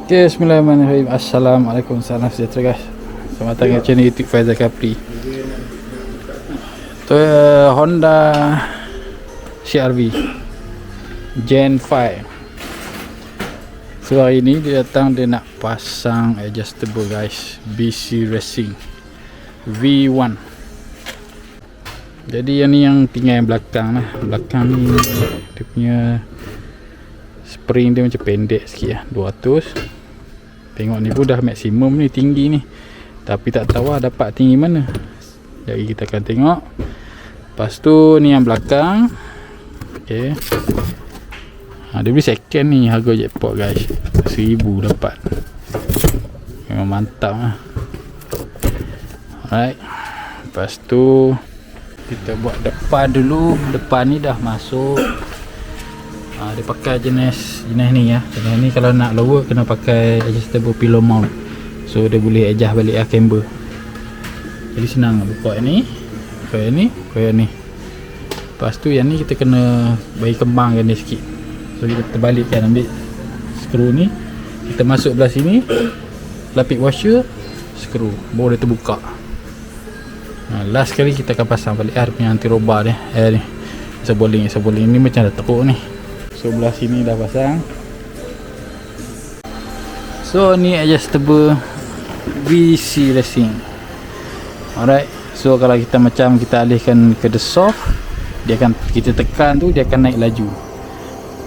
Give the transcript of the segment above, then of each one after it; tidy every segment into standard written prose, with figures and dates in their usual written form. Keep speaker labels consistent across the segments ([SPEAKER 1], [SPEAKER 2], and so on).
[SPEAKER 1] Okay, bismillahirrahmanirrahim. Assalamualaikum, salam sejahtera guys. Selamat datang ke channel YouTube Faizal Capri. Tu Honda CR-V Gen 5. So hari ni dia datang, dia nak pasang adjustable guys, BC Racing V1. Jadi yang ni yang tinggal yang belakang lah. Belakang ni dia punya spring dia macam pendek sikit lah, 200. Tengok ni pun dah maksimum ni, tinggi ni. Tapi tak tahu lah dapat tinggi mana. Jadi kita akan tengok. Lepas tu ni yang belakang. Okay. Dia beli second ni, harga jackpot guys, 1000 dapat. Memang mantap lah. Alright. Lepas tu kita buat depan dulu. Depan ni dah masuk. Dia pakai jenis ni ya. Jenis ni kalau nak lower kena pakai adjustable pillow mount. So dia boleh adjust balik lah camber. Jadi senang buka yang ni, buka yang ni, buka yang ni. Lepas tu yang ni kita kena bagi kembangkan dia sikit. So kita terbalikkan, ambil skru ni, kita masuk belah sini, lapik washer, skru, baru dia terbuka. Last kali kita akan pasang balik dia punya anti roba dia. Ni saboling ni macam dah teruk ni. So belah sini dah pasang. So ni adjustable BC Racing. Alright. So kalau kita macam kita alihkan ke the soft, dia akan, kita tekan tu dia akan naik laju.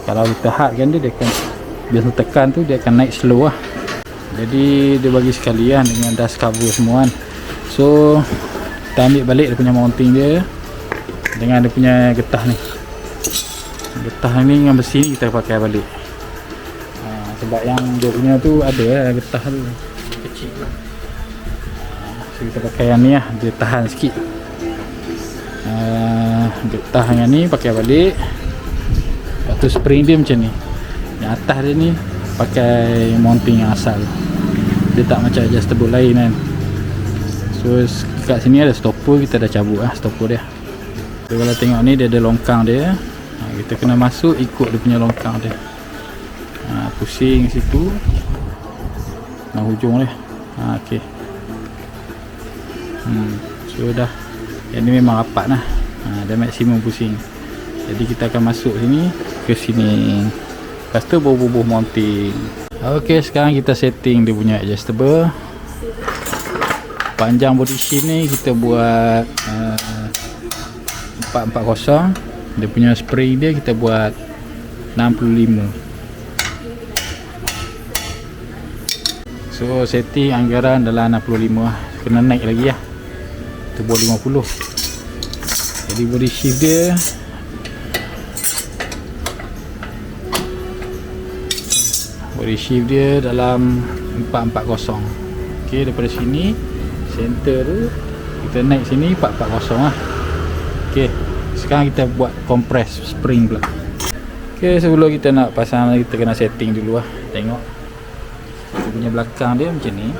[SPEAKER 1] Kalau kita hardkan dia akan, biasa tekan tu dia akan naik slow lah. Jadi dia bagi sekalian dengan dust cover semua kan. So kita ambil balik dia punya mounting dia dengan dia punya getah ni. Getah ni dengan besi ni kita pakai balik. Sebab yang dia punya tu ada lah getah tu kecil. So kita pakai yang ni lah, dia tahan sikit. Getah yang ni pakai balik. Lepas tu spring dia macam ni. Yang atas dia ni pakai mounting yang asal. Dia tak macam adjustable lain kan. So kat sini ada stopper, kita dah cabut lah stopper dia. So kalau tengok ni dia ada longkang dia. Kita kena masuk ikut dia punya longkang dia. Pusing situ. Hujung dia. Okey. So dah. Yang ni memang rapat lah. Dah maksimum pusing. Jadi kita akan masuk sini, ke sini. Lepas tu bubuh mounting. Okey, sekarang kita setting dia punya adjustable. Panjang body sheet ni kita buat 440. Dia punya spring dia kita buat 65. So setting anggaran dalam 65 lah. Kena naik lagi lah. Kita buat 50. Jadi body shift dia dalam 440. Ok, daripada sini center tu kita naik sini 440 lah. Ok, sekarang kita buat compress spring pula. Ok, sebelum kita nak pasang kita kena setting dulu lah. Tengok dia punya belakang dia macam ni.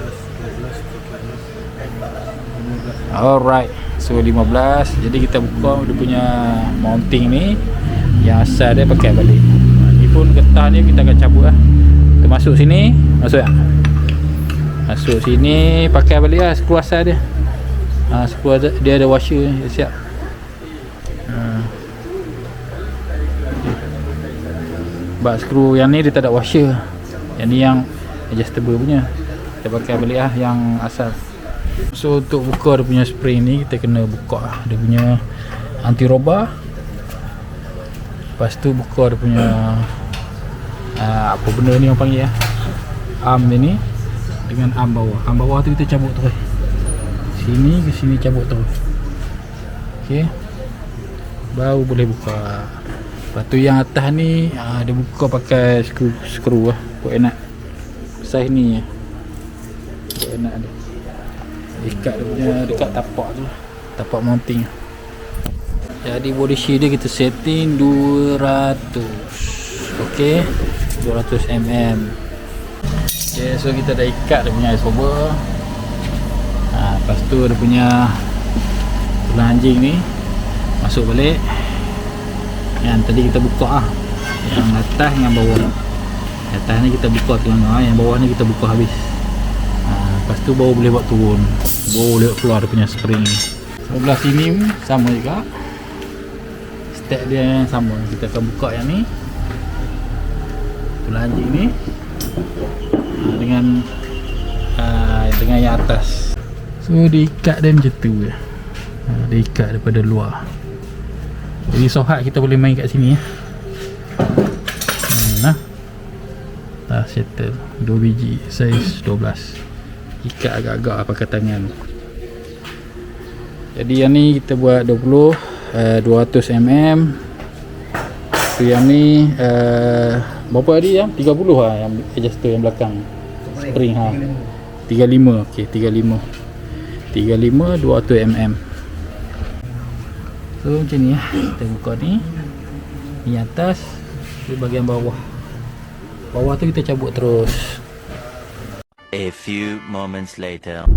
[SPEAKER 1] Alright, so 15. Jadi kita buka dia punya mounting ni, yang asal dia pakai balik. Ni pun getah ni kita akan cabut lah. Kita masuk sini, masuk tak? Masuk sini, pakai balik lah skru asal dia. Skru dia ada washer, dia siap. Sebab skru yang ni dia tak ada washer. Yang ni yang adjustable punya. Kita pakai balik lah yang asal. So untuk buka dia punya spring ni, kita kena buka dia punya anti roba. Lepas tu buka dia punya apa benda ni orang panggil lah, arm dia ni dengan arm bawah. Arm bawah tu kita cabut terus. Sini ke sini cabut terus. Ok, baru boleh buka. Lepas tu yang atas ni dia buka pakai skru lah. Buat enak saiz ni ya. Buat enak dia. Ikat dia punya dekat tapak tu, tapak mounting. Jadi body sheet dia kita setting 200. Ok, 200 mm. Ok, so kita dah ikat dia punya isober. Lepas tu dia punya tulang anjing ni masuk balik. Yang tadi kita buka yang atas dengan bawah. Atas ni kita buka tengah, yang bawah ni kita buka habis. Lepas tu baru boleh buat turun, baru boleh keluar dia punya spring. Sebelah sini sama juga, step dia yang sama. Kita akan buka yang ni, tulang anjing ni, dengan yang atas. So diikat dia macam tu je, diikat daripada luar. Jadi sohat kita boleh main kat sini ya. Nah, dah settle 2 biji saiz 12. Ikat agak-agak pakai tangan. Jadi yang ni kita buat 20 200 mm. Tu yang ni berapa tadi yang 30 lah, yang adjuster yang belakang spring 35. Okey, 35 200 mm. So macam ni lah. Kita buka ni atas, di bahagian bawah tu kita cabut terus.
[SPEAKER 2] A few moments later.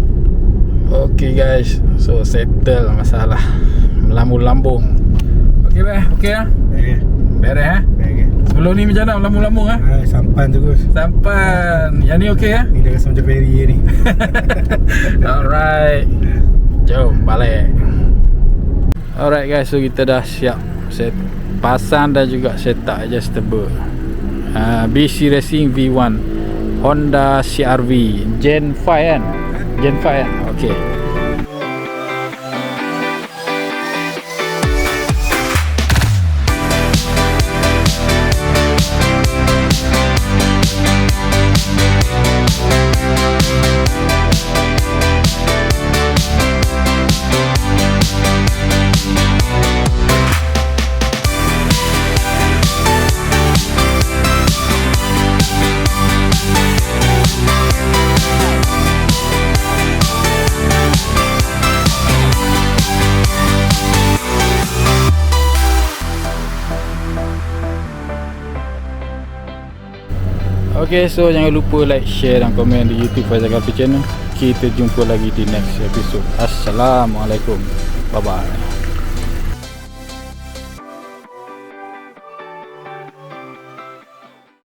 [SPEAKER 1] Okay guys, so settle masalah melambung-lambung. Okay beh, okay lah. Beres
[SPEAKER 3] Okay.
[SPEAKER 1] Sebelum ni macam mana melambung-lambung
[SPEAKER 3] Sampan terus.
[SPEAKER 1] Sampan. Yang ni okay
[SPEAKER 3] Ni dia rasa macam ferry ni.
[SPEAKER 1] Alright, jom balik. Alright guys, so kita dah siap pasang dan juga setup adjustable BC Racing V1 Honda CR-V Gen 5 kan? Gen 5 kan? Ok. Okay, so jangan lupa like, share dan komen di YouTube Faizal Kafi Channel. Kita jumpa lagi di next episode. Assalamualaikum. Bye bye.